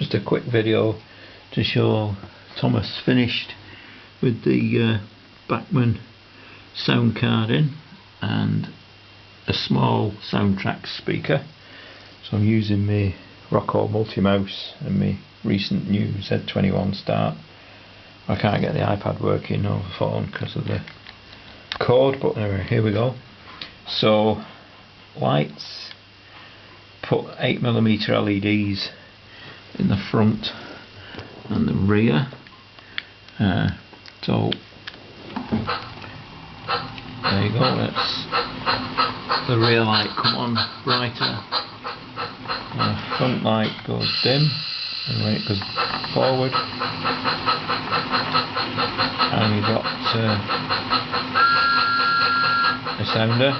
just a quick video to show Thomas finished with the Bachmann sound card in and a small soundtrack speaker. So I'm using my Rocco multi-mouse and my recent new Z21 Start. I can't get the iPad working over the phone because of the cord, but anyway, here we go. So lights, put 8mm LEDs in the front and the rear, so there you go, that's the rear light come on brighter, front light goes dim, and when it goes forward, and you've got a sounder.